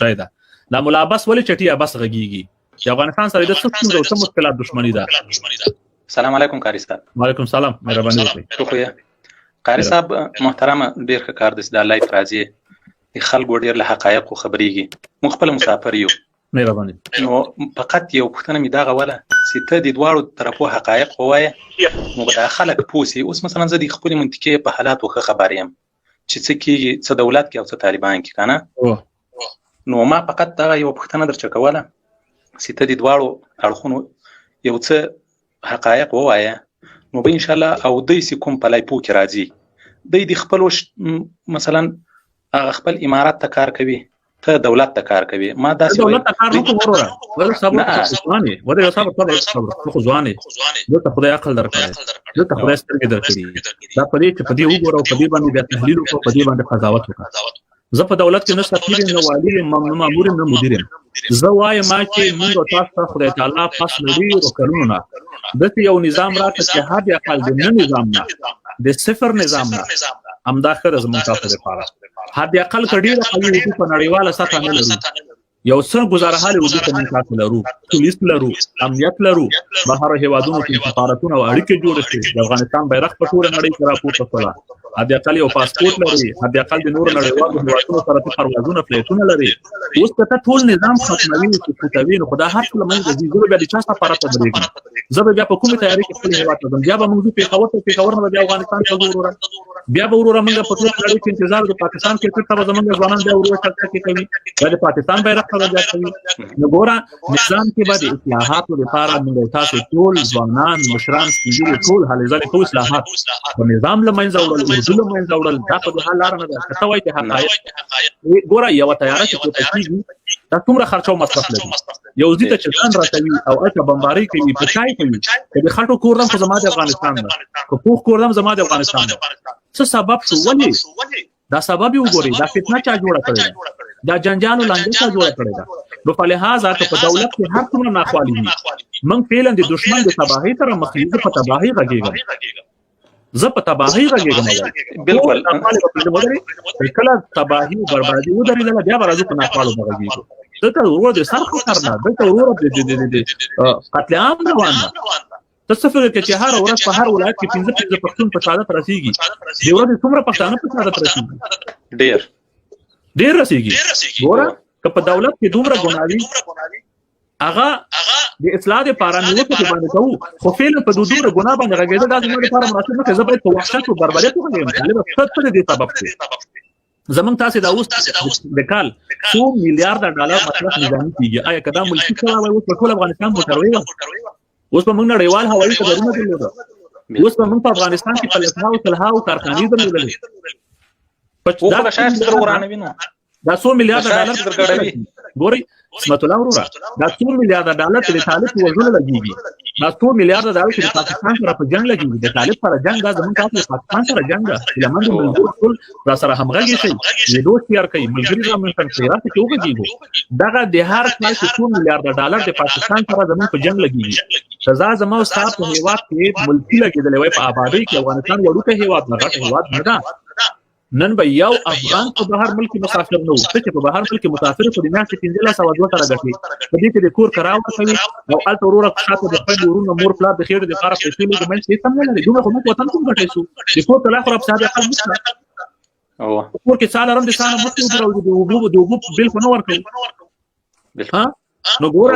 ځای ده. دا مولا عباس ولې چټي عباس غږیږي چې افغانستان سره د څه مشکلات دښمنی ده؟ سلام علیکم قاری صاحب. وعلیکم السلام، مهرباني وکړئ. قاری صاحب محترم، ډیر ښه کار دی دا لایف راځي د خلکو ډیر له حقایقو خبرېږي. موږ خپل مسافر یو. مهرباني. نو فقط یو پوښتنه مې دغه وله چې ته د دواړو طرفو حقایق ووایې نو دا خلک پوه سي. اوس مثلا زه د خپلې منطقې په حالاتو ښه خبر یم چې څه کېږي، څه دولت کې او څه طالبان کې که نه. نو ما فقط دغه یوه پوښتنه درچه کوله چې ته د دواړو اړخونو یو څه حقایق ووایه نو به انشاءالله او دوی چې کوم پلی پو کې راځي دوی د خپلو مثلا هغه خپل امارات ته کار کوي، ته دولت ته کار کوي. ما داسې دولت ته کار نه کوم وروره، ولې صبر وکړه خو ځوانې دلته خدای عقل درکړی، دلته خدای سترګې درکړي. دا په دې چې په دې وګوره او په دې باندې بیا تحلیل وکړو، په دې باندې قضاوت وکړه. زه په دولت کې نه سفیر یم، نه والي یم، نه مامور یم، نه مدیر یم. زه وایم چې موږ او تاسو ته خدای تعالی پس له ډېرو کلونو نه داسې یو نظام راکړ چې حد اقل د نه نظام نه د صفر نظام نه همدا ښه ده زموږ تاسو لپاره. حد اقل که ډېره قوي اردو په نړیواله سطحه نه لرو، یو څه ګزاره حال اردو ته موږ تاسو لرو، پولیس لرو، امنیت لرو، بهر هېوادونو کې سفارتونه او اړیکې جوړې شوې، د افغانستان بیرغ په ټوله نړۍ کې راپورته شوله، حد اقل یو پاسپورټ لري، حد اقل د نورو نړیوالو هېوادونو سره پروازونه فلایټونه لري. اوس که ته ټول نظام ختموي سقوطوي نو خو دا هر څه له منځه ځي. زه به بیا د چا سفارت ته درېږم؟ زه به بیا په کومې تیاري کې خپل هېواد ته ځم؟ بیا به موږ ځو پېښور ته، پېښور نه به بیا افغانستان ته ځو وروره. بیا به وروره موږ په ټوله نړۍ کې انتظار د پاکستان کرکټ ته به زموږ ځوانان بیا وروره چرچکې کوي، بیا د پاکستان بیرغ ته به بیا کوي. نو ګوره نظام کې به د اصلاحاتو لپاره موږ تاسو ټول ځوانان مشران سپین ټول هلې ځلې کوو اصلاحات په نظام له منځه وړل، اردو له منځه وړل. دا په دې حال لاره نه ده. که ته وایې چې حقایق ګوره یوه تیاره چې پورته کېږي دا څومره خرچه او مصرف لري. یو ځي ته چې ځان راکوي او هلته بمبارۍ کوي، په چای کوي، که د خټو کور دم خو زما د افغانستان ده، که پوخ کور دم زما د افغانستان ده. څه سبب شو؟ ولې دا سبب یې وګورئ. دا فتنه چا جوړه کړې ده؟ دا جنجال او لانجه چا جوړه کړې ده؟ نو په لحاظه که په دولت کې هر څومره ناخوالي وي موږ فعلا د دشمن د تباهۍ سره مخ یو. زه په تباهۍ غږېږم، زه په تباهۍ غږېږم. بالکل کله تباهي بربادي ودرېدله بیا به راځو په ناخوالو به غږېږو. دلته ورور د سر خطر نه، دلته ورور د قتل عام روان ده. ته څه فکر کوې چې هره ورځ په هر ولایت کې 15 پښتون په شهادت رسېږي؟ د ورځې څومره پښتانه په شهادت رسېږي؟ ډېر رسېږي. ګوره که په دولت کې دومره ګناه وي هغه د اصلاح دپاره نیوکه کې باندې کوو، خو فعلا په دومره ګناه باندې غږېدل دا زما لپاره مناسب نه کوي. زه باید په وحشت او بربریت وغږېږم. طالبه څه د دې سبب شو؟ زمونږ تاسې دا اوس د کال 100 میلیارډه ډالر مصرف نظامي کېږي. آیا که دا ملکي شوی وای اوس په ټول افغانستان موټروي وه، اوس به موږ نړیوال هوایي ډګرونه درلوده، اوس به موږ په افغانستان کې په لسهاوو سلهاوو کارخانې درلودلې. دا 100 میلیارډه ډالر ګورئ اسمت الله وروره، دا 100 میلیارډه ډالر چې د طالب په وژلو لګېږي، دا 100 میلیارډه ډالر چې د پاکستان سره په جنګ لګېږي، د طالب سره جنګ دا زموږ تاسو د پاکستان سره جنګ ده. لمن د ملګرو ټول را سره همغږي شي، ویډیو تیار کوي، ملګري رامنځته کوي، راته چې وغږېږو. دغه د هر کال 100 میلیارډه ډالر د پاکستان سره زموږ په جنګ لګېږي. سزا زما او ستا په هېواد کې ملکي لګېدلی وای په آبادۍ کې. افغانستان وړوکی هېواد نه، غټ هېواد نه ده. نن به یو افغان په بهر ملک مسافر نه و، څه چې په بهر ملک مسافر په د میاشتې 1502 سره ګټي، په دې کې د کور کرایه ورکوي او هلته وروره شاته د خپل ورونه مور پلار د خېټې دپاره پیسې لږ منځ هېڅ هم نه لري. دومره خو موږ وطن کوم ګټی شو؟ د کور کرایه خو را په ساده اقل نشته. کور کې څا لرم د څا نه مخکې وګوره او د اوبو بیل خو نه ورکوو. نو ګوره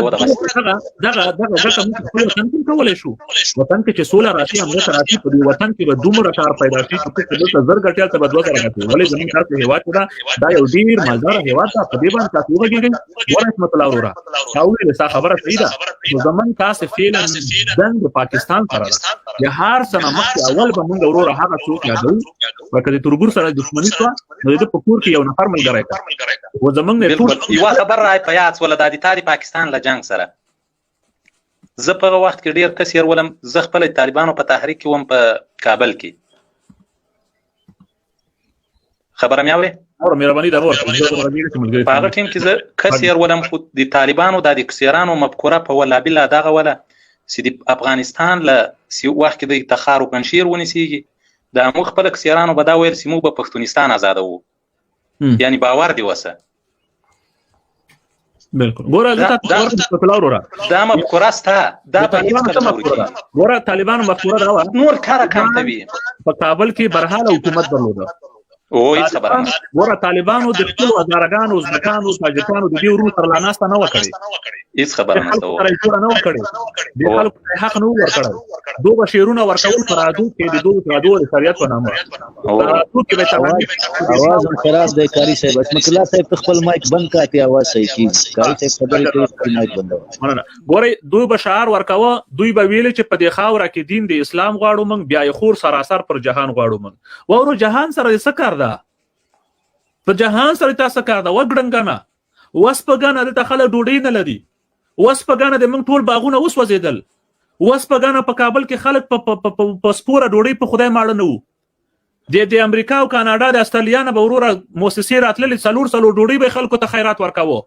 دغه ګټه موږ خپل وطن کې کولی شو. وطن کې چې سوله راشي، امنیت راشي، په دې وطن کې به دومره کار پیدا شي چې څوک دلته 1000 ګټي هلته به 2000 ګټي. ولې زموږ تاسو هېواد چې ده دا یو ډېر مالداره هېواد ده. په دې باندې تاسو وغږېږئ. ګوره اسمت الله وروره تا وویلې ستا خبره صحیح ده، خو زموږ تاسې فعلا جنګ د پاکستان سره ده. د هر څه نه مخکې اول به موږ وروره هغه څوک یادوو لکه د تربور سره دښمني شوه نو د ده په کور کې یو نفر ملګری کړ و زموږ نه ټول یوه خبر را په یاد شوله دا د تا د پاکستان له جنګ سره. زه په هغه وخت کې ډېر کس یرولم. زه خپله د طالبانو په تحریک کې وم په کابل کې. خبره مې اورې؟ مهرباني ده په هغه ټیم کې زه کس یرولم، خو د طالبانو دا د کسیرانو مفکوره په ولابله دغه وله چې د افغانستان له وخت کې د تخار و پنجشیر ونیسېږي، د موږ خپله کسیرانو به دا ویل چې موږ به پښتونستان ازادوو. یعنې باور دې وسه. بالکل ګوره دا پلورا دا مفکوره ستا دا په هیڅ کله ګوره طالبانو مفکوره دا و نور کار کم کوي په کابل کې برحاله حکومت درلوده او هیڅ خبره نه ګوره طالبانو د خپل وزارګانو ځمکانو تاجکانو د دې ورو سره لاناسته نه وکړي هیڅ خبره نه نه وکړي د خلکو حق نه ورکړي دوه شیرونه ورکول فرادو کې د دوه فرادو شریعت په نامه او کې به تمام आवाज خراب دی کاری صاحب اسمت الله صاحب خپل مایک بند کړئ आवाज صحیح کی کاری صاحب خبرې کوي خپل مایک بند ګوره دوی بشعار ورکاوه دوی به ویل چې په دې خاوره کې دین د اسلام غواړو موږ بیا یې خور سراسر پر جهان غواړو موږ ورو جهان سره څه کار ده په جهان سره تاسو کار ده وګړنګنه وسپګنه د خلک ډوډۍ نه لري وسپګنه د موږ ټول باغونه اوس وزیدل وسپګنه په کابل کې خلک په سپوره ډوډۍ په خدای ماړه نه وو د امریکا او کاناډا د استرالیا نه به وروره موسسې راتللې څلور ډوډۍ به خلکو ته خیرات ورکاوه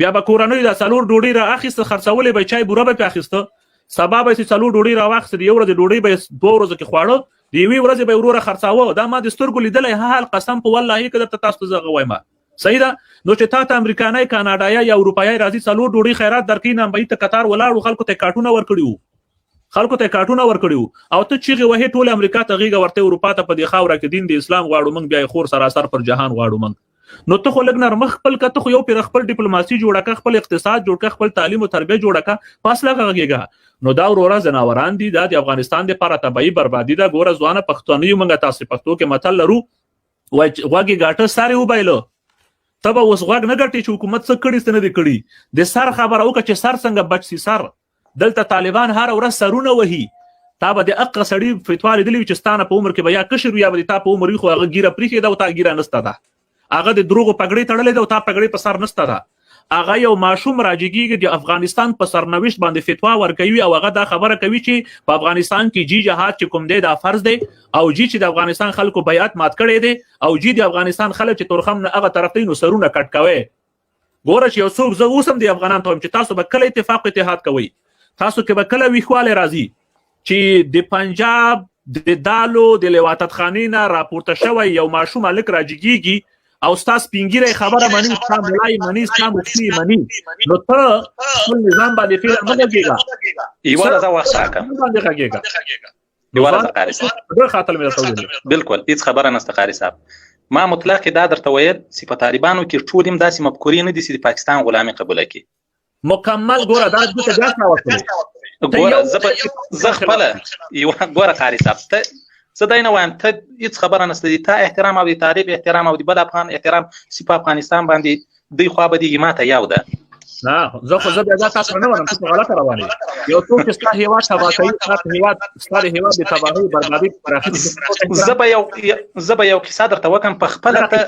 بیا به کورنۍ د څلور ډوډۍ را اخیسته خرڅولې به چای بوره به اخیسته سبا به څلور ډوډۍ را واخیسته یو ورځ ډوډۍ به 2 ورځې کې خواړه دی وی ورځ به وروره خرڅاوه دا ما د سترګو لیدلې حال قسم په والله کې د تاسو زغه وایم صحیح ده نو چې تا ته امریکایي کاناډایي یا اروپایي راځي څلور ډوډۍ خیرات درکې نه به ته قطار ولاړو خلکو ته کارټونه ورکړیو او ته چیغه وه ټول امریکا ته غیږه ورته اروپا ته په دی خاوره کې دین د اسلام غواړو موږ بیا خور سراسر پر جهان غواړو موږ نو ته خو لګ نرمخ خپل کته خو یو پر خپل ډیپلوماسي جوړه کا خپل اقتصاد جوړ کا خپل تعلیم او تربیه جوړه کا فاصله غږیږي نو دا ورورا زناوران دي د افغانستان د لپاره تبعی بربادي دا ګوره ځوانه پښتوني موږ تاسو پښتو کې متل لرو واګي غاټه ساري وبایلو تبه اوس غوږ نه ګټي چې حکومت څه کړي څه نه دي کړي د سر خبره وکړه چې سر څنګه بچ سي سر دلته طالبان هر ورځ سرونه وهي تا به د اقا سړی فتوا لیدلی چې ستانه په عمر کې بیا کشر یا به تا په عمر خو هغه ګیره پریخي دا او تا ګیره نسته ده هغه د دروغ پګړې تړلې ده او تا پګړې په سر نسته ده هغه یو ماشوم راجګیږي د افغانستان په سرنوشت باندې فتوا ورکوي او هغه دا خبره کوي چې په افغانستان کې جی جهاد چې کوم دی دا فرض دی او جی چې د افغانستان خلکو بیعت مات کړي دي او جی د افغانستان خلک چې تورخم نه هغه طرف ته نو سرونه کټ کوي ګوره چې یو څوک زه اوسم د افغانان ته چې تاسو به کله اتحاد کوي تاسو کې به کله ویخواله راځي چې د پنجاب د دالو د لواتت خانینا راپورته شوی یو ماشوم الک راجګیږي او تاسو پینګیره خبره مانی تاسو ملای مانی تاسو مفتی مانی نو ته ټول نظام باندې فعل مګیږي ایواله دا وخت راکم باندې راګیږي ایواله زقاری صاحب دا خاطر مې راوړل بالکل هیڅ خبره نشته قاری صاحب ما مطلق دا درته ویل چې په طالبانو کې ټول هم داسې مفکورې نه دي چې د پاکستان غلامي قبول کړي مکمل ګوره دا د ځاځ نه وته ګوره زه خپل یو ګوره قاری صاحب ته څه دینه وایم ته هیڅ خبره نشته دي ته احترام او د طالب احترام او د بل افغان احترام چې په افغانستان باندې دوی خو به دي ماته یو ده نه زه خو زه بیا تاسو نه ورم څه غلطه روانه یو څوک چې ستاسو هیواد تباہ کوي ستاسو هیواد د تباہي بربادي پراخي زه به یو کیسه درته وکم په خپل ته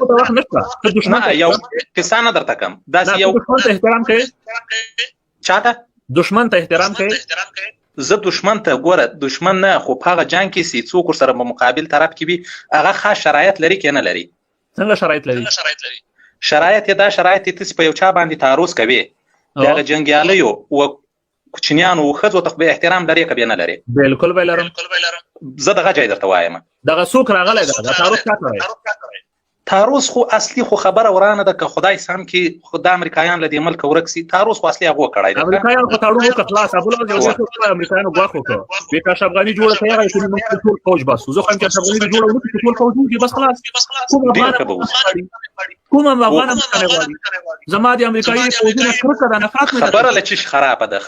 دښمن یو کیسه نه درته کم دا یو دښمن ته احترام کوي چاته دښمن ته احترام کوي زه دښمن ته ګوره دښمن نه خو په هغه جنگ کې سي څوک سره په مقابل طرف کې وي هغه خاص شرایط لري کې نه لري څنګه شرایط لري شرایط دا شرایط ته په یو چا باندې تعرض کوي دا جنگیالیو او کوچنیانو خزو ته به احترام لري کبه نه لري بالکل ویلرم زه دغه ځای درته وایم دغه څوک راغلی دا تعرض کوي تعرض خو اصلي خو خبره ورانه ده که خدای سم کې خدای امریکایان له دې ملک ورکسي تعرض خو اصلي هغه کړای دی امریکایان خو تعرض وکړ خلاص ابو الله جوړ امریکایانو غواخو کړ به کا افغاني جوړه کړی چې موږ ټول فوج بس زه خو چې افغاني جوړه نو ټول فوج دي بس خلاص کوم افغان مستنه زما د امریکایي فوجونه کړکړه نه فاطمه خبره لچ خرابه ده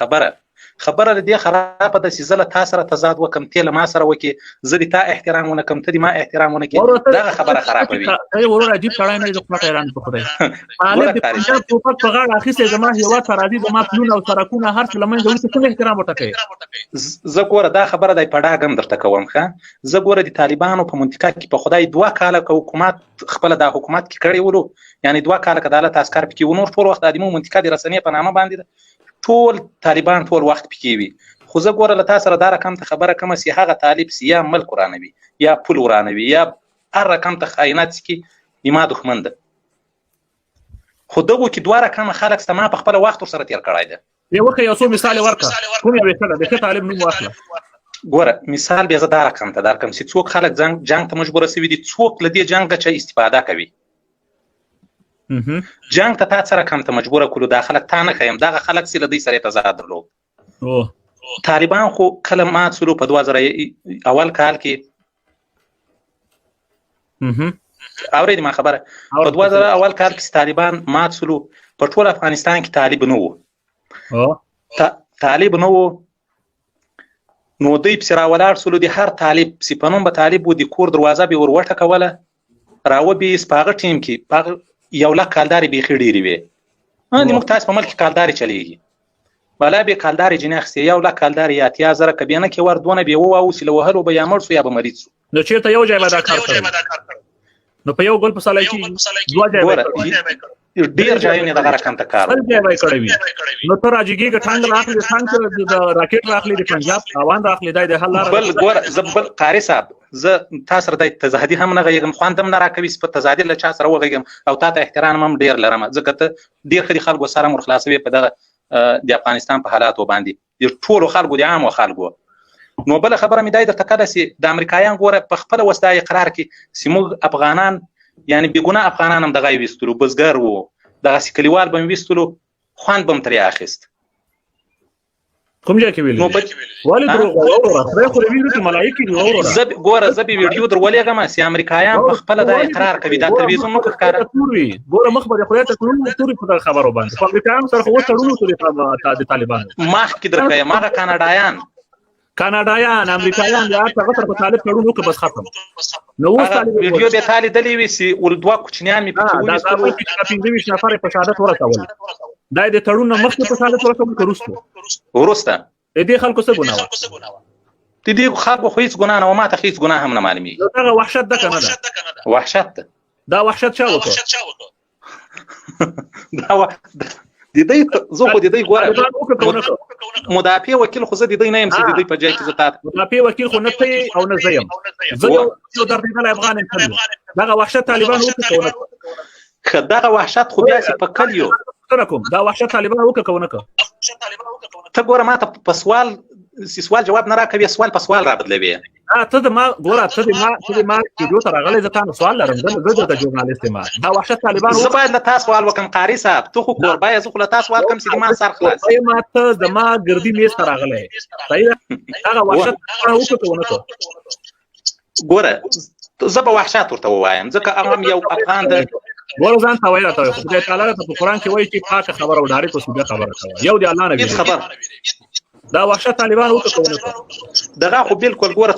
خبره دې خرابه ده چې زله تاسو سره تضاد وکم تل ما سره وکي زه دې تا احترام ونکم ته دې ما احترام ونکي دا خبره خرابه وي ای ورور عجیب شړای نه د ایران په خدای حاله د پنجاب په په غاړه اخیسته زما هیوا ترادی زما پلون او سرکونه هر څه لمن دوی څه احترام وټکي زه ګوره دا خبره د پډاګم درته کوم ښه زه ګوره د طالبانو په منطقه کې په خدای 2 کاله حکومت خپل د حکومت کې کړی ولو یعنی 2 کاله عدالت عسكر پکې ونور ټول وخت د ادمو منطقه د رسنۍ په نامه باندې ټول طالبان ټول وخت پکې وي خو زه ګوره له تاسو سره دا رقم ته خبره کوم چې هغه طالب سیا ملک ورانوي یا پول ورانوي یا هر رقم ته خاینات کې ما دښمن ده خو دغه کې دوه رقم خلک سما په خپل وخت سره تیر کړای ده یو که یو څو مثال ورکړه کوم یو څه د طالب نوم واخله ګوره مثال بیا زه دا رقم ته درکم چې څوک خلک جنگ ته مجبور شوي دي څوک له دې جنگ څخه استفاده کوي جنگ ته تا سره کم ته مجبور کړو دا خلک تا نه خیم دغه خلک سره دوی سره تضاد درلود طالبان خو کله مات شروع په 2000 اول کال کې اورید ما خبره په 2000 اول کال کې طالبان مات شروع په ټول افغانستان کې طالب نه وو طالب نه وو نو دوی په راولاړ شروع دي هر طالب سپنوم به طالب وو د کور دروازه به ور وټه کوله راو به سپاغه ټیم کې یو لک کالداري به خېډيري وي ان موږ تاسو په ملک کالداري چلیږي ولا به کالداري جناخ سي یو لک کالداري اتیا زره کبینه کې ور دونه به وو او سله وهلو به یامر سو یا به مریض نو چیرته یو ځای باندې کار کوي نو په یو ګل په سالای کې دوه ځای ډیر ځایونه دغه رقم ته کار ځای کوي نو تر راځيږي څنګه راخلي څنګه د راکټ راخلي د پنجاب اوان راخلي د حل بل ګور زبل قاری صاحب زه تاسو د تزهدي هم نه غيږم خواندم نه راکوي په تزهدي له چا سره وغيږم او تاسو احترام هم ډیر لرم ځکه ته ډیر خلکو سره مر خلاصوي په دغه د افغانستان په حالاتو باندې د ټولو خلکو د عام خلکو نو بل خبره مې دای درته کده سي د امریکایان ګوره په خپل وسایل قرار کې سیمو افغانان یعنی بیګونه افغانان هم دغه وستلو بزګر وو دغه کلیوال بم وستلو خوان بم ترې اخیست کوم ځای کې ویل والي دروغ وروره خو ویډیو ته ملایکی دی وروره زب ګوره زب ویډیو درولېګم سي امریکایان په خپل د اقرار کوي دا تلویزیون نو ښکار ګوره مخبر خو ته توري په خبرو باندې امریکایان سره خو تړونو توري د طالبان مخ کې درکې ماغه کاناډایان امریکایان یا هغه تر په طالب تړونو کې بس ختم نو اوس ویډیو به طالب دلی وي سي ول دوه کوچنیان می په دا ټول کې 15 نفر په شهادت ورکول دا د تړون مخکې په شهادت ورکول ورسته دې خلکو څه ګناه دې خلکو خو هیڅ ګناه نه ما ته هیڅ ګناه هم نه معلومي دا وحشت ده کنه وحشت دا وحشت چا وکړه دا د دې زه خو د دې ګوره مدافع وکیل خو زه د دې نه يم چې د دې په ځای کې زه مدافع وکیل خو نه ته او نه زه یم زه یو دردګل افغان یم دا وحشت طالبان وکړه دغه وحشت خو بیا په کلیو کوم دا وحشت طالبان وکړه ته ګوره ما ته په سوال جواب نه راکوي سوال په سوال را بدلوي ته ما ګوره ته ما ویډیو ته راغلی زه تاسو سوال لرم زه د ژورنالیست ما دا وحشت طالبان زه باید له تاسو سوال وکم قاری صاحب ته خو قربای زه خو له تاسو سوال کوم چې ما سر خلاص ما ته زما ګردی میز ته راغلی صحیح هغه وحشت وکړه ګوره زه به وحشت ورته وایم ځکه هغه یو افغان د ګوره ځان ته وایي ته خدای تعالی ته په قران کې وایي چې پاک خبره او ډایرکټ سیده خبره کوي یو دی الله نبی خبر دا وحشت طالبان وکړه دغه خو بالکل ګوره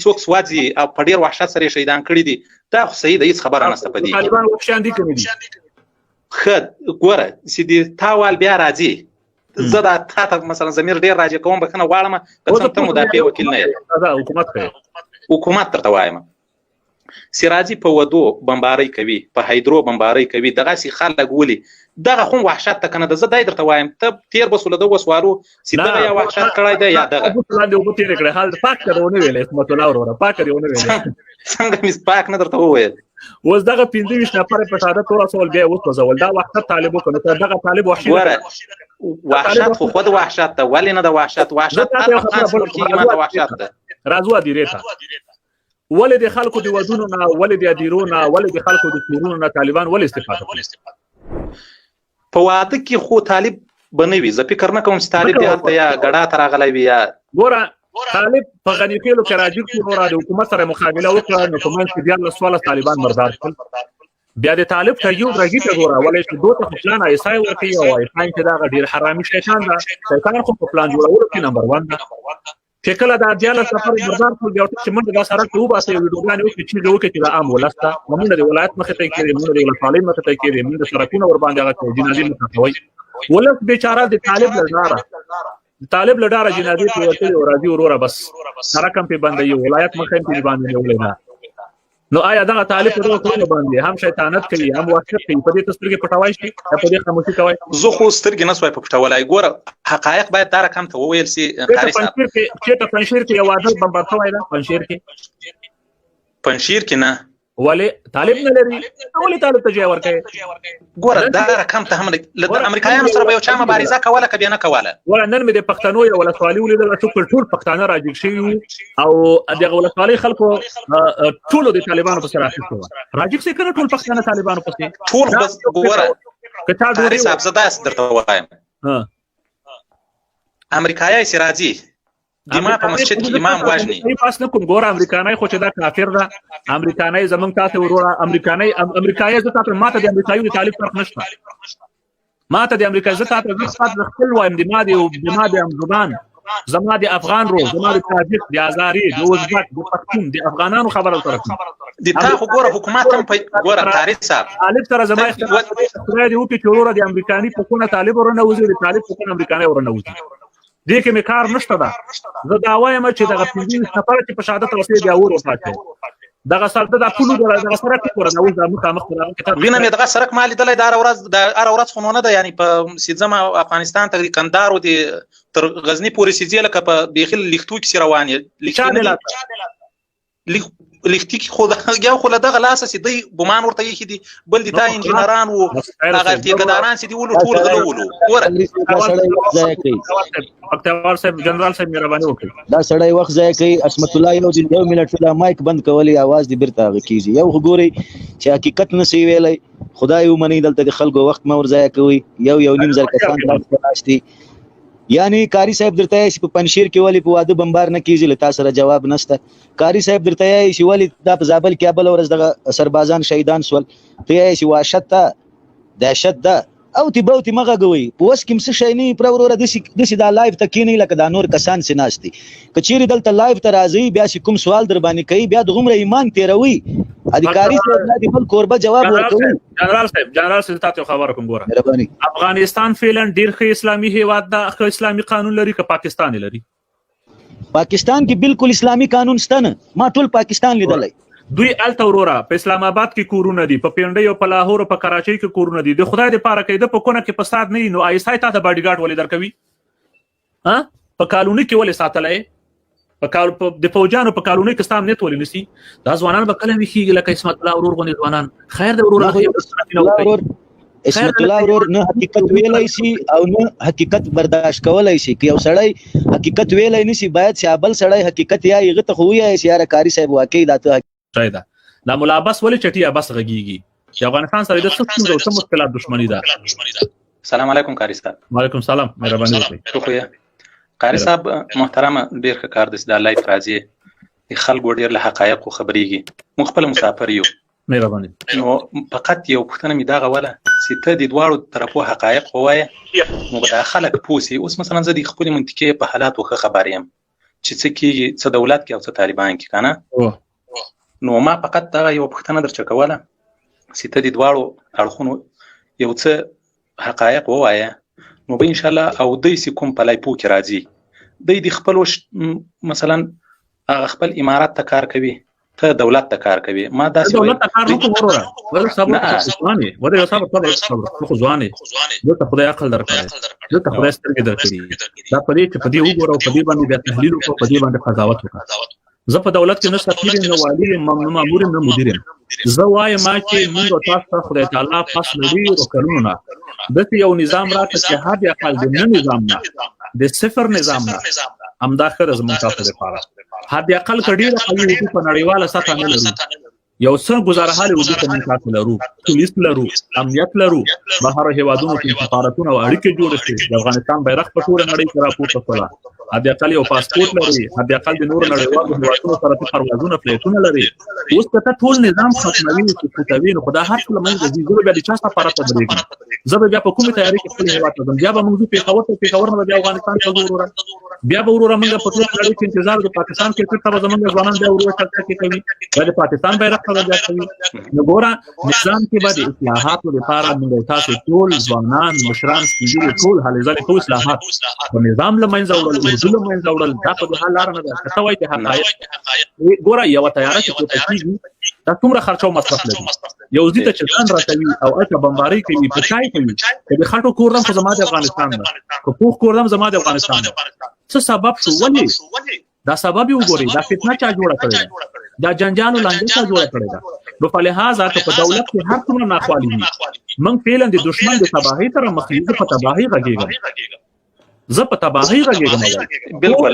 څوک سوادي او په ډیر وحشت سره شهیدان کړی دي دا خو صحیح دی هیڅ خبره نشته پدې طالبان وښیان دي کوي خد ګوره چې دې تاوال بیا راځي زه دا ته مثلا زمير ډیر راځي کوم بکنه غواړم ته مدافع وکیل نه یې دا حکومت کوي حکومت ترته وایم سراجي په ودو بمباري کوي په هایدرو بمباري کوي دغه سي خلک ولي دغه خو وحشت ته کنه زه دای درته وایم ته تیر بسول دغه سوالو سیده یا وحشت کړای دی یا دغه لاندې وبو تیر کړه حال پاک کړونه ویلې اسمت الله وروره پاک کړونه ویلې څنګه مس پاک نه درته وویل اوس دغه 15 نفر په شهادت تور سوال بیا وځول دا وخت طالبو کنه دغه طالب وحشت خو خود وحشت ته ولې نه د وحشت افغان کې ما ته وحشت ده رازو دی ریته ولې د خلکو د ودونو نه ولې د ادیرونو ولې د خلکو د کورونو نه طالبان ولې استفاده کوي په واده کې خو طالب بنوي زه فکر نه کوم چې طالب دی هلته یا غړا تر غلای وي یا ګوره طالب په غنی کېلو کې راځي چې ورا د حکومت سره مقابله وکړي نو کوم چې بیا له سوال طالبان مردار کړ بیا د طالب ته یو راځي ته ګوره ولې چې دوه خپلان ایسای ورکی او ایسای چې دا غډیر حرامي شیطان دا شیطان خو په پلان جوړولو کې نمبر 1 ده چې کله دا ځاله سفر مردار کول بیا چې موږ دا سره ټوب اسې ویډیوګان یو چې جوړ کې چې عام ولسته موږ د ولایت مخه ته کې موږ د ولایت مخه ته کې موږ د سرکونو ور باندې هغه جنازي متوي ولس بیچاره د طالب لډاره جنازي په ورته راځي وروره بس سره کم په باندې یو ولایت مخه په باندې ولې نو آیا دا طالب په ټول باندې هم شیطانت کوي هم وحشت کوي په دې تسترګې پټوای شي په دې خاموشي کوي زه خو سترګې نه سوای په پټولای ګوره حقایق باید دا رقم ته وویل سي قاری صاحب چې ته پنځیر کې یو عادت بمبار کوي دا پنځیر کې نه ولې طالب نه لري ولې طالب ته ځای ورکړي ګوره دا رقم ته هم د امریکایانو سره به یو چا مبارزه کوله که بیا نه کوله ولا نن مې د پښتنو یو ولسوالي ولیدل چې ټول پښتانه راجګ شوي او دغه ولسوالي خلکو ټولو د طالبانو په سره اخیستو راجګ شي کنه ټول پښتانه طالبانو پسې ټول بس ګوره کته ډوري صاحب زدا درته وایم امریکایي سراجي دما په مسجد کې امام واجني پاس نه کوم ګوره امریکایي خو چې دا کافر ده امریکایي زمونږ تاسو وروره امریکایي زه تاسو ماته د امریکایي د طالب فرق نشته ماته د امریکایي زه تاسو خپل وایم د ماده او د ماده زبان زما د افغان رو زما د تاجک د ازاري د ازبک د پښتون د افغانانو خبره سره د تا خو ګوره حکومت هم په ګوره تاریخ صاحب طالب سره زما اختلاف دی او کې چورو د امریکایي په کونه طالب ورنه وزي د طالب په کونه امریکایي ورنه وزي دې کې مې کار نشته دا زه دا وایم چې دغه پنځه سفر چې په شهادت رسېږي او ورساته دغه سره د پولو دغه سره ټکور نه وځه مخامخ کتاب وینم دغه سرک مال دلې د ار ورځ خونونه ده یعنی په سیزما افغانستان ته کندهار او تر غزنی پورې سیزه لکه په بیخل لیختو کې روانه لیختي کې خو یا خو دغه لاسه سي دی ګمان ورته یې دي بل دي تا انجنيران او هغه ټیکداران سي دی ولو ټول غلولو ګوره اکتوبر صاحب جنرال صاحب مهرباني وکړئ دا سړی وخت ځای کوي اسمت الله یو منټ لا مایک بند کولی आवाज دی برته کیږي یو غوري چې حقیقت نسی ویلای خدای ومني دلته د خلکو وخت مور ځای کوي یو نیم زر کسان راشتي یعنی کاری صاحب درته چې په پنشیر کې ولی په واده بمبار نه کیږي لته سره جواب نشته کاری صاحب درته چې ولی د زابل کې ابل ورځ دغه سربازان شهیدان سول ته چې واشت دهشت ده او تی بوتی مغه غوي پوس کوم څه شي نه پر وروره د سي دا لایف تکینه لکه دا نور کسان سيناستي کچيري دلته لایف ته راځي بیا چې کوم سوال در باندې کوي بیا د عمر ایمان تیروي اداري صاحب د بل کوربه جواب ورکوي جنرال صاحب تاسو خبر کوم ګوره مهرباني افغانستان فعلا ډیر ښه اسلامي هیواد ده ښه اسلامي قانون لري که پاکستان لري پاکستان کې بالکل اسلامي قانون شته ما ټول پاکستان لیدلای دوی الته وروره په اسلام آباد کې کورونه دي په پنډي او په لاهور او په کراچۍ کې کورونه دي د خدای د پاره کې د پکونه کې فساد نه نو آیسای ته د باډي ګارد ولې درکوي ها په کالونی کې ولې ساتلای په د فوجانو په کالونی کې ستام نه تولې نسی دا ځوانان به کله ویخي لکه اسمت الله ورور غونې ځوانان خیر د وروره اسمت الله ورور نه حقیقت ویلای شي او نه حقیقت برداشت کولای شي که یو سړی حقیقت ویلای نسی باید چې بل سړی حقیقت یا یغه ته خویا شي یاره کاری صاحب واقعي دا شایدا دا ملابس ولې چټي ابس غږیږي چې افغانستان سره د څه څه مشکلات دښمنی ده السلام علیکم قاری صاحب وعلیکم السلام مهرباني وکړئ خو قاری صاحب محترم ډیر ښه کار د لایف راځي خلکو ډیر له حقایق خبريږي مخبل مسافر یو مهرباني نو فقط یو پښتنه می دغه ولا چې ته د دواړو طرفو حقایق وایې نو دا خلک پوسي اوس مثلا زه د خپل منطقې په حالاتو خبر یم چې څه کیږي څه دولت کې او څه طالبان کې کنه نو ما فقط دا یو پښتنه درچ کوله چې ته د دواړو اړخونو یو څه حقایق وایې نو به ان شاء الله او دای سي کوم پلای پو کې راځي د خپل مثلا هغه خپل امارات ته کار کوي ته دولت ته کار کوي ما دا دولت ته کار نه کوم ورور صبر ځواني ودا یو صبر خو ځواني دته خدای عقل درکړي دته خدای سترګې درکړي دا پدې چې پدې وګورو پدې باندې د تحلیل او پدې باندې قضاوت وکړه زه په دولت کې نه سفیر نه والی مامور نه مدیر زه وایم ما چې موږ تاسو خدای تعالی پاس لري او قانونونه د یو نظام راته چې هدا خپل د نظام نه د صفر نظام نه همدا خر زموږ تاسو لپاره هدا عقل کډیره کوي په نړیواله سطح نه لري یو څه گزاره حال وجود ته منځ لرو پولیس لرو امنیت لرو بهر هیوادونو کې سفارتونه او اړیکې جوړ شي د افغانستان بیرغ په ټول نړۍ کې راپورته کړه هدا عقل یو پاسپورت لري هدا عقل د نور نړیوالو هیوادونو سره پروازونه پلیټونه لري اوس ته ټول نظام ختموي چې کوي نو خدای هر څه لمنځه ځي زه به د چا سفارت ته درېږم زه به په کومه تیاری کې خپل هیواد ته بیا به موږ په خبر نه بیا افغانستان ته وروره بیا به وروره موږ په ټول نړۍ کې انتظار د پاکستان کې تر زمونږ ځوانان بیا وروره چلته کوي د پاکستان بیرغ نو ګوره نظام کې بعد اصلاحات لپاره موږ تاسو ټول ځوانان مشران سپیږي ټول هلې ځلې ټول اصلاحات په نظام لمنځه وړل اصول لمنځه وړل دا په حال لار نه ده څه وایي ته حقایق ګوره یو تیاره چې پکې دا څومره خرچو مصرف لري یو ځی ته چتان راځي او اته بمباری کوي په چای کوي چې خاطر کوردم په زماده افغانستان ده کو پوخ کوردم زماده افغانستان څه سبب شو ولی دا سبب یو ګوري دا فتنه چا جوړه کړې دا جنجانو لانجه جوړ کړی دا نو په لحاظه که په دولت کې هر څومره ناخوالي وي موږ فعلا د دشمن د تباهي سره مخ یو په تباهي غږیږم زه په تباهي غږیږم بالکل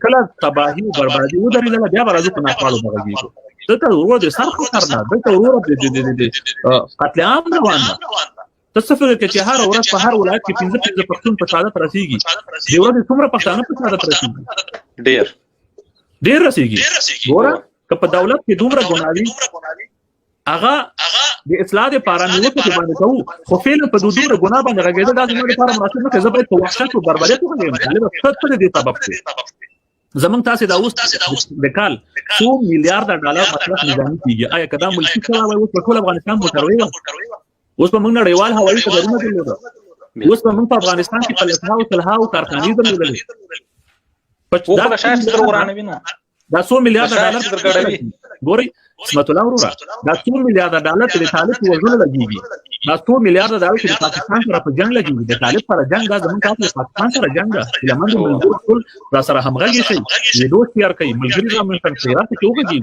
کله تباهي بربادي ودرېدله بیا به راځو په ناخوالو غږیږو دلته ورور د سر خطر نه دلته ورور د قتل عام روان ده ته څه فکر کوې چې هر ورځ په هر ولایت کې 15 پښتون په شهادت رسېږي د ورځې څومره پښتانه په شهادت رسېږي ډېر رسېږي ګوره که په دولت کې دومره ګناوي هغه د اصلاح لپاره نیوکه باندې کوو خو فعلا په دومره ګناه باندې غږېدل دا زموږ لپاره مناسب نه زه باید په وحشت او بربریت وغږېږم طالبه څه دې سبب دی زمونږ تاسې دا اوس د کال 100 میلیارډ ډالر مصرف نظامي کېږي آیا که دا ملکي چاره وای اوس په ټول افغانستان موټروي وه اوس به موږ نړیوال هوایي ډګرونه درلوده اوس به موږ په افغانستان کې په لسهاو کارخانې درلودلې دا 100 میلیارډ ډالر ګورئ اسمت الله وروره دا 100 میلیارډ ډالر چې د طالب په وژلو لګېږي دا 100 میلیارډ ډالر چې د پاکستان سره په جنګ لګېږي د طالب سره جنګ دا زموږ تاسو د پاکستان سره جنګ ده چې لمن د ملګرو ټول را سره همغږي شي د دوست تیار کوي ملګري را منځ ته راځي چې وګورئ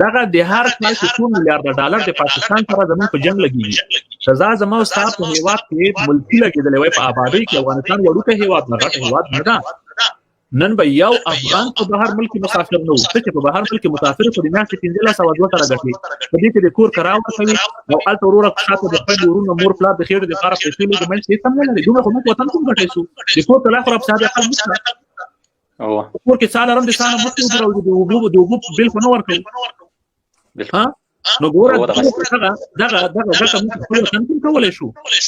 دغه د هر کال 100 میلیارډ ډالر د پاکستان سره زموږ په جنګ لګېږي سزا زما او ستاسو په هیواد کې ملکی لګېدلې وای په آبادی کې افغانستان وړوکی هیواد نه غټ هیواد نه ده نن به یو افغان په بهر ملک مسافر نه و چې په بهر ملک مسافر په دنیا کې 15 سره غټي په دې کې د کور کراو کوي او الته وروره خاطر د خپل ورونو مور پلا د خیر د لپاره پیسې لګي مې څه سم نه لري دومره خو موږ وطن کوم غټي شو د کور کلا خراب صاحب خپل مسله او کور کې سال رم د سال مخ ته ورو د وګو بل کو نو ورکو ها نو ګوره دغه موږ خپل وطن کې کولای شو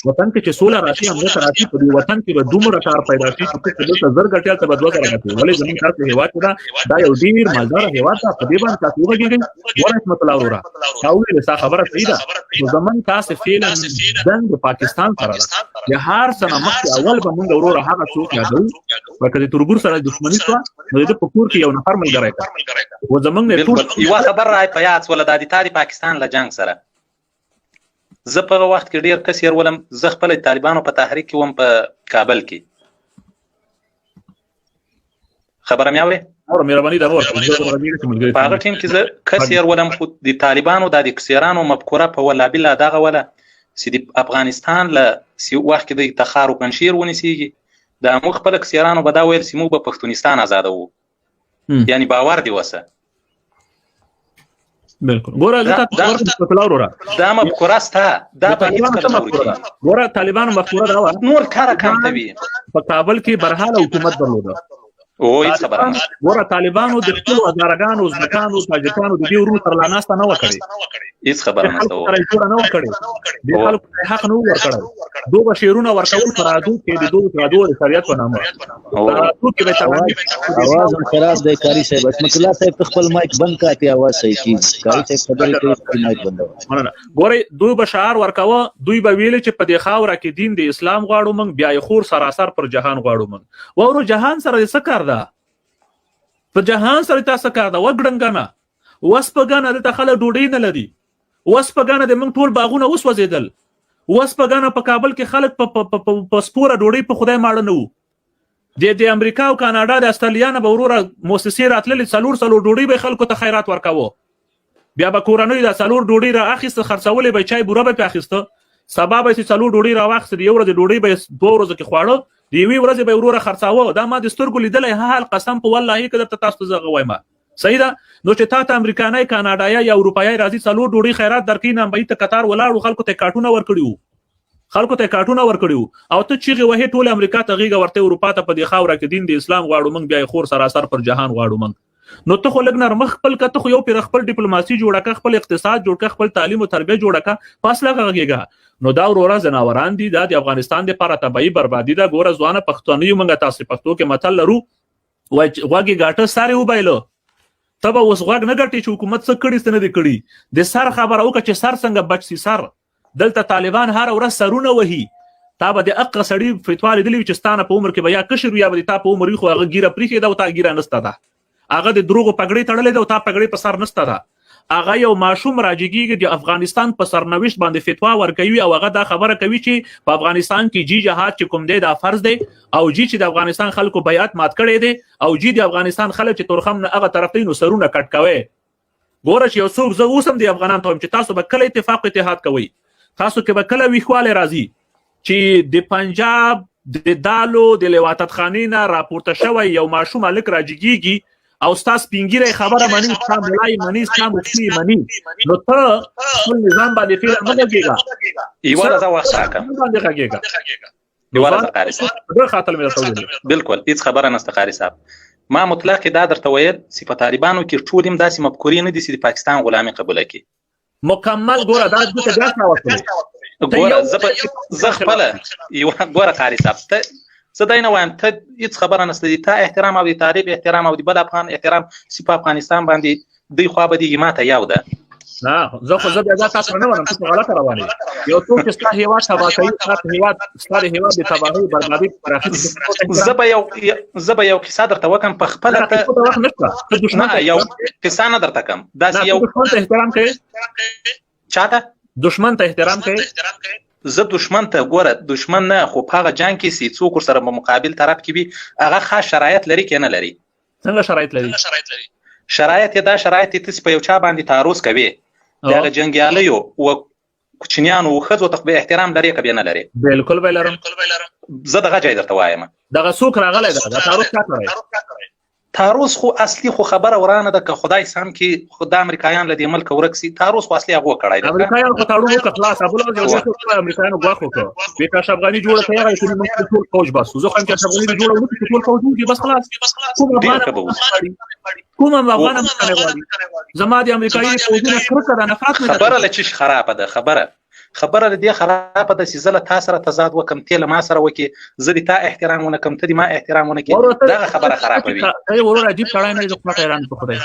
وطن کې چې سوله راشي هم راشي په وطن کې به دومره کار پیدا شي چې د زر غټیال ته بدوځه راغلی ولې زموږ تاسو هیواد دا یو ډیر مالدار هیواد ته په دې باندې تاسو وګورئ ګوره اسمت الله وروره او له خبره صحیح ده نو زمون تاسو فعلا د پاکستان سره د هر سنه مخکې اول به موږ وروره هغه څوک یادو ورکه د ترګور سره دښمنی شو نو د پکور کې یو نفر ملګری کا و زمون نه ټول یو خبر راي پیاڅ ولادتي تاریخ پاکستان له جنگ سره زه په وخت کې ډیر کثیر ولم زه خپل طالبانو په تحریک کې وم په کابل کې خبره مې اوري مهرباني دا ور په هغه ټیم کې زه کثیر ولم خو د طالبانو د کثیرانو مفکوره په ولا بلا دغه ولا چې د افغانستان له وخت کې د تخار او پنشیر ونیسيږي د مخ خپل کثیرانو به دا ویل چې موږ په پښتونستان آزادو یعنی باور دی وسه بالکل ګوره دا مفکوره ستا دا په هیڅ کله ګوره طالبانو مفکوره دا نور کار کم کوي په کابل کې برحاله حکومت درلوده او هیڅ خبره نه ګوره طالبانو د خپل وزارګانو ځکانو تاجکانو د دې ورو سره لاناسته نه وکړي هیڅ خبره نه نه وکړي د خلکو حق نه ورکړي دوه شیرونه ورکول فرادو کې د دوه فرادو د شریعت په نامه فرادو کې به تمام आवाज خراب دی کاری صاحب اسمت الله صاحب خپل مایک بند کړئ आवाज صحیح کیږي کاری صاحب خبرې کوي مایک بند ګوره دوی بشار ورکاوه دوی به ویل چې په دې خاوره کې دین د اسلام غواړو موږ بیا خور سراسر پر جهان غواړو موږ ورو جهان سره څه کار ده په جهان سره تاسو کار ده وګړنګنه وسپګنه د خلک ډوډۍ نه لري وسپګنه د موږ ټول باغونه اوس وزیدل وسپګنه په کابل کې خلک په سپوره ډوډۍ په خدای ماړه نه وو د امریکا او کاناډا د استرالیا نه به وروره موسسې راتللې څلور ډوډۍ به خلکو ته خیرات ورکاوه بیا به کورنۍ د څلور ډوډۍ را اخیسته خرڅولې به چای بوره به اخیسته سبا به څلور ډوډۍ را واخیسته یو ورځ ډوډۍ به 2 ورځې کې خواړه دی وی ورځې به وروره خرڅاوه دا ما د سترګو لیدلې حال قسم په والله کده تاسو زغه وایم صحیح ده نو چې تاسو امریکایي کاناډایي یا اروپایي راځي څلور ډوډۍ خیرات درکې نه به ته قطار ولاړو خلکو ته کارټونه ورکړیو او ته چیغه وه ټول امریکا ته غیږه ورته اروپا ته په دی خاوره کې دین د اسلام غواړو موږ بیا خور سراسر پر جهان غواړو موږ نو ته خو لګ نرمخ خپل کته خو یو پر خپل ډیپلوماسي جوړه کا خپل اقتصاد جوړ کا خپل تعلیم او تربیه جوړه کا فاصله غږیږي نو دا ورور زناوران دي د افغانستان لپاره تبعی بربادي دا ګوره ځوانه پښتوني موږ تاسو پښتو کې متل لرو واګي غاټه ساري وبایلو تبه اوس غوږ نه ګټي چې حکومت څه کړي ستنه دي کړي د سر خبر او چې سر څنګه بچ سي سر دلته طالبان هر ورځ سرونه وهي تا به د اقا سړی فتوا لیدلی چې ستانه په عمر کې بیا کشر یا به تا په عمر خو هغه ګیره پریخي دا او تا ګیره نسته ده هغه د دروغ پګړې تړلې ده او تا پګړې په سر نسته ده هغه یو ماشوم راجګیږي د افغانستان په سرنوشت باندې فتوا ورکوي او هغه دا خبره کوي چې په افغانستان کې جی جهاد چې کوم دی دا فرض دی او جی چې د افغانستان خلکو بیعت مات کړی دی او جی د افغانستان خلک چې تورخم نه هغه طرف ته نو سرونه کټ کوي. ګوره چې یو څوک زه اوسم د افغانان ته چې تاسو به کله اتحاد کوي، تاسو کې به کله ویښوالی راځي چې د پنجاب د دالو د لواطت خانې نه راپورته شوی یو ماشوم هلک راجګیږي او ستا سپینګیری خبره مني، ستا ملای مني، ستا مفتي مني، نو ته خپل نظام باندې فعلا مه لګېږه. یوه ورځ وخت راکړه باندې غږېږه. یوه ورځ قاري صاحب ډېر خاطر مې درته وویل. بالکل هېڅ خبره نشته قاري صاحب. ما مطلق دا درته ویل چې په طالبانو کې ټول هم داسې مفکورې نه دي چې د پاکستان غلامي قبوله کړي. مکمل ګوره دا دته بیا راوستلی. ګوره زه خپله یوه ګوره قاري صاحب ته زه دا نه وایم ته هېڅ خبره نشته دي، تا احترام او د طالب احترام او د بل افغان احترام چې په افغانستان باندې دوی خوا به دیږي ما ته یو ده. نه زه بیا دا تاسو نه وایم، ته غلطه روانې یو څوک چې ستا هېواد تباه کوي، ستا د هېواد د تباهۍ بربادۍ پراخي. زه به یو کیسه درته وکړم په خپله ته یو کیسه نه درته کوم داسې یو دښمن ته احترام کوي. چاته دښمن ته احترام کوي؟ زه دښمن ته ګوره دښمن نه، خو په هغه جنګ کې چې څوک ورسره په مقابل طرف کې وي هغه خاص شرایط لري که نه لري؟ څنګه شرایط لري؟ شرایط یې دا شرایط چې ته په یو چا باندې تعرض کوي د هغه جنګیالیو و کوچنیانو و ښځو ته به احترام لري که بیا نه لري؟ بالکل به لرم. زه دغه ځای درته وایم دغه څوک راغلی ده دا تعرض چا کړی؟ تعرض خو اصلي خو خبره ورانه ده که خدای سم کې خو د امریکایان له دې ملکه ورک سي. تعرض خو اصلي هغو کړی دی. امریکایان خو تړون وکړه خلاص ابوالله امریکایانو ګواښ وکړه وایي که اشرف غني جوړه کړې هغه چې موږ ټول فوج باسو. زه خو هم چې اشرف غني جوړه ونه کړي ټول فوج وکړي بس خلاص. کوم افغان هم غواړي زما د امریکایي فوجونه کرکه ده نفرت نه خبره له چیش خرابه ده. خبره له دې خرابه ده چې زه له تا سره تضاد وکړم، ته له ما سره وکړې، زه د تا احترام ونه کړم، ته د ما احترام ونه کړې، دغه خبره خرابه وي. ای ورور عجیب سړی نه دی، زه خو حیران په خدای.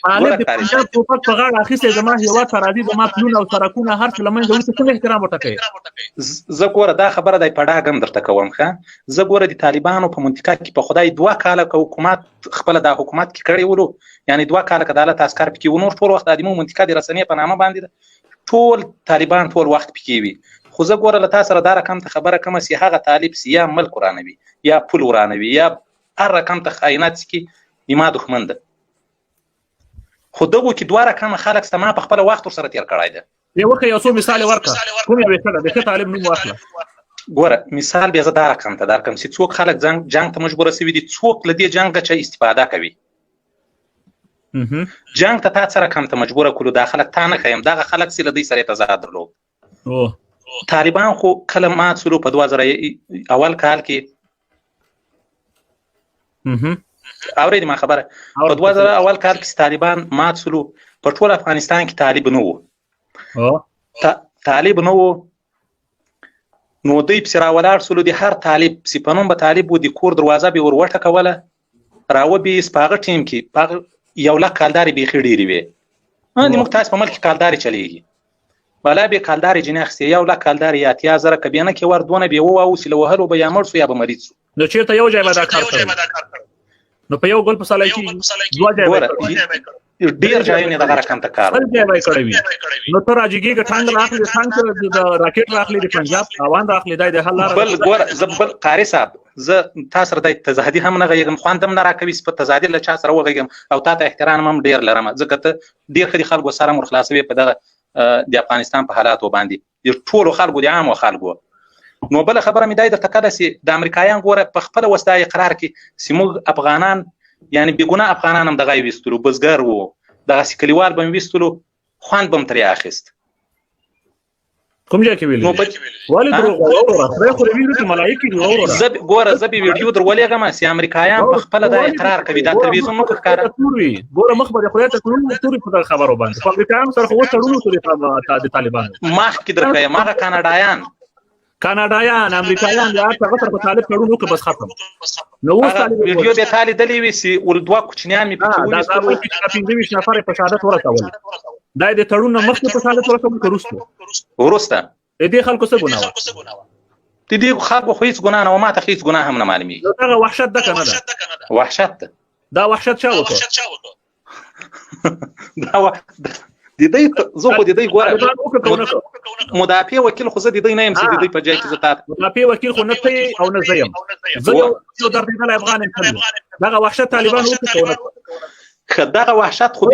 طالب د پنجاب ټوپک په غاړه اخیستی زما هېواد ته راځي، زما پلونه او سړکونه هر څه له منځه وړي، ته څنګه احترام ورته کوې؟ زه ګوره دا خبره دی په ډاګ هم درته کوم ښه. زه ګوره د طالبانو په منطقه کې په خدای 2 کاله که حکومت خپله دا حکومت کې کړی ولو، یعنې 2 کاله که د عدالت عسکر پکې و، نور ټول وخت د ادمو منطقه د رسنۍ په نامه باندې ده، ټول طالبان ټول وخت پکې وي. خو زه ګوره له تا سره دا رقم ته خبره کومه چې هغه طالب چې یا ملک ورانوي یا پول ورانوي یا هر رقم ته خیانت چې ما دښمن ده. خو دغو کې 2 رقمه خلک سته ما په خپله وخت ورسره تېر کړی ده. یو څو مثال ورکړه کوم یو د ښه طالب نوم واخله. ګوره مثال بیا زه دا رقم ته درکړم چې څوک خلک جنګ ته مجبوره سوي دي، څوک له دې جنګه چې استفاده کوي. جنګ ته تا څه رقم ته مجبوره کړو، دا خلک تا نه ښیم، دغه خلک چې له دوی سره تضاد درلود. طالبان خو کله مات سولو په 2000 اول کال کې اورېدې ما خبره په 2000 اول کال کې طالبان مات سولو په ټول افغانستان کې طالب نه وو. طالب نه وو نو دوی پسې راولاړ سولو د هر طالب چې په نوم به طالب و د کور دروازه به ور وټکوله راوبیست په هغه ټیم کې په 1 لک کالدارې بیخي ډېرې وې. موږ تاسو په ملک کې کالدارې چلېږي بالا به کالدارې جنې اخیستې 1 لک کالدارې یا 8000 که بیا نه کې ور دونه به وواو چې له وهلو به یا مړ سو یا به مریض سو. نو چېرته یو ځای به دا کار کوي؟ نو په یو ګل په سالای کې 2 ځای به ډېر ځایونه دغه رقم ته کار ځای به کړی وي. نو ته راجګېږه ټانګ راخلې څنګه د راکټ راخلې د پنجاب اوان راخلې دا د حل لاره بل ګوره زه بل قاري صاحب زه تا سره د تزادي هم نه غږېږم، خوند هم نه راکوي چې په تزادي له چا سره وغږېږم او تا ته احترام هم ډېر لرم ځکه ته ډېر ښه د خلکو سره مور خلاصوي په دغه د افغانستان په حالاتو باندې د ټولو خلکو د عامو خلکو. نو بله خبره مې دا درته کړه چې د امریکایان ګوره په خپله وس دا اقرار کړي چې موږ افغانان یعنې بېګناه افغانان هم دغه یې ویستلو، بزګر وو، دغسې کلیوال به مې ویستلو، خوند به م ترې اخیست. کوم ځای کې ویلي؟ ولې دروغ وایې؟ خدای خو دې ویلي چې ملایکې دي وروره. ګوره زه به ویډیو در ولېږم چې امریکایان په خپله دا اقرار کوي، دا تلویزیون موږ ښکاره ګوره مخ به د خدای ته تړون تورې په دغه خبرو باندې خو امریکایانو سره خو اوس تړون وتورې د طالبانو مخکې در ښیم هغه کاناډایان امریکایان د هغه سره په طالب تړون وکړه بس ختم. نو اوس ویډیو بیا تا لیدلې وي چې ول 2 کوچنیان مې پکې وویستلو 15 نفر یې په شهادت ورسول. دا د تړون نه مخکې په شهادت ورسول که وروسته د دې خلکو څه ګناه وه؟ د دې خلکو خو هېڅ ګناه نه وه، ما ته هېڅ ګناه هم نه معلومېږي. نو دغه وحشت ده که نه ده؟ وحشت ده. دا وحشت چا وکړه؟ د دې زه خو د دې ګوره مدافع وکیل خو زه د دې نه یم چې د دې په ځای کې زه تاسو مدافع وکیل خو نه ته او نه زه یم زه یو دردېدلی افغان یم دغه وحشت طالبان وکړو دغه وحشت خو